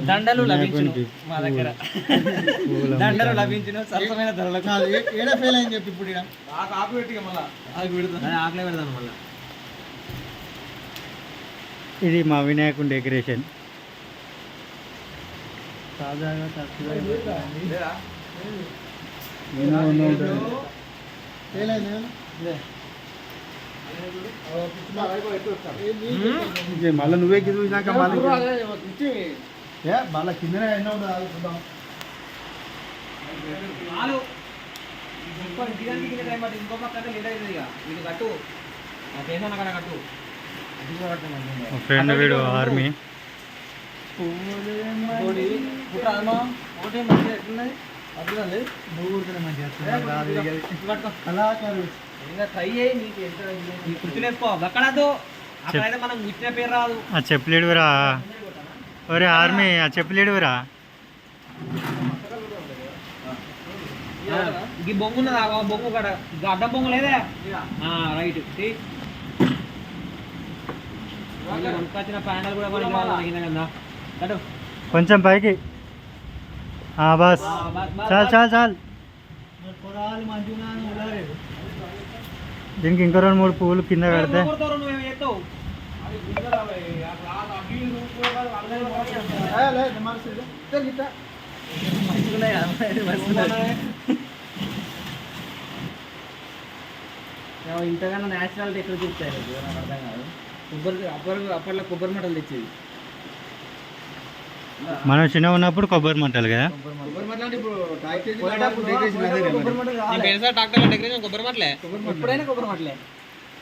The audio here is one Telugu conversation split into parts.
దండలు లభించును మా దగ్గర. దండలు లభించును సరసమైన ధరలకు. ఏడా ఫెయిల్ అని చెప్పి ఇప్పుడు ఆకు పెట్టి మళ్ళీ ఆకులే పెడతాను మళ్ళీ. ఇది మా వినాయకుని డెకరేషన్. తాజాగా మళ్ళీ నువ్వే చూసినాక మళ్ళీ కిందనే ఎన్నో ఉంటుంది. ఇంకో పక్క లేట్ అవుతుంది. ఇక ఇది కట్టు పేసాను అక్కడ కట్టు. ఫ్రెండ్ వీడు ఆర్మీ. ఆ చెప్పులేడురా ఒరే ఆర్మీ, ఆ చెప్పులేడురా. ఈ బొంగు ఉన్నదా బొంగు కడ అడ్డం బొంగు లేదే. రైట్ వచ్చిన ప్యాండల్ కూడా కదా. కొంచెం పైకి. బస్ చాలు చాలు చాలు. దీనికి ఇంకో 2-3 పువ్వులు కింద పెడితే ఇంతకన్నా న్యాచురాలిటీ ఎక్కడ చూపుతారు నాకు అర్థం కాదు. అప్పట్లో కొబ్బరి మటలు తెచ్చేది. మనం చిన్న ఉన్నప్పుడు కొబ్బరి మంటలు కదా.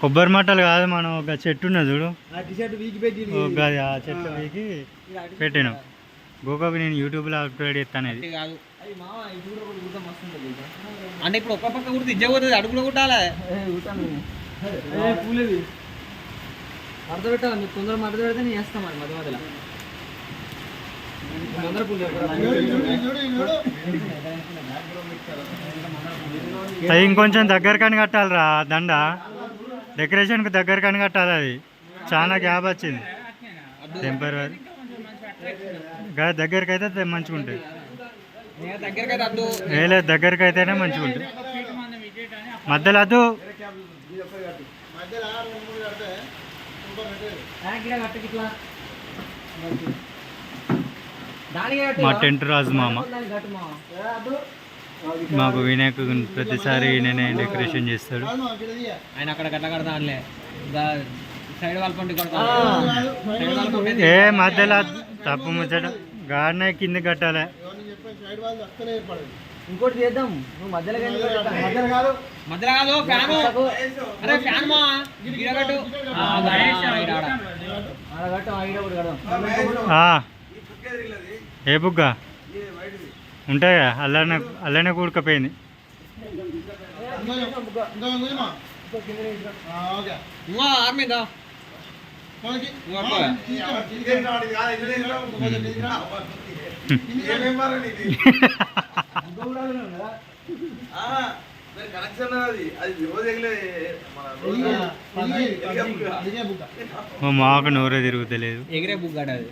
కొబ్బరి మట్టలు కాదు, మనం ఒక చెట్టు ఉన్నది చూడు, ఆ చెట్టు వీకి పెట్టాను. గోకాకు నేను యూట్యూబ్లో అప్లోడ్ చేస్తాను. అది అంటే ఇప్పుడు ఒక్క పక్క కుడితే ఇజ్జపోతుంది, అడుగులో కుట్టాలి. పూలేది మడత పెట్టాలి. మీరు తొందర మడత పెడితే నేను వేస్తాం. మరి మధ్య మధ్యలో అది ఇంకొంచెం దగ్గర కని కట్టాలిరా దండ. డెకరేషన్కి దగ్గర కని కట్టాలి. అది చాలా గ్యాప్ వచ్చింది. టెంపరీ దగ్గరికి అయితే మంచిగా ఉంటుంది. లేదు దగ్గరికి అయితేనే మంచిగా ఉంటుంది. మధ్యలో అదు మా టెంట్ రాజు మామ. మాకు వినాయకుడు ప్రతిసారి నేనే డెకరేషన్ చేస్తాడు. ఆయన అక్కడ గట్ల కడతాడులే. సైడ్ వాళ్ళ ఏ మధ్యలో తప్పు ముచ్చట గాడినే కింద కట్టాలి. ఇంకోటి చేద్దాం. నువ్వు మధ్యలో కాదు ఫ్యాన్. అరే ఫ్యాన్ మా కట్టు. ఏ బుగ్గా ఉంటాయా? అల్లనే కూడకపోయింది. ఆర్మీదా మాకు నోరే తిరుగుతలేదు. ఎగిరే బుగ్గాడు అది.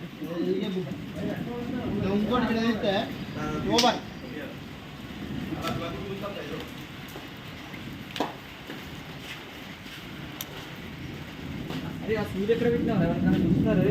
అదే ఆ సూర్య ఎక్కడ పెట్టినా చూస్తారు.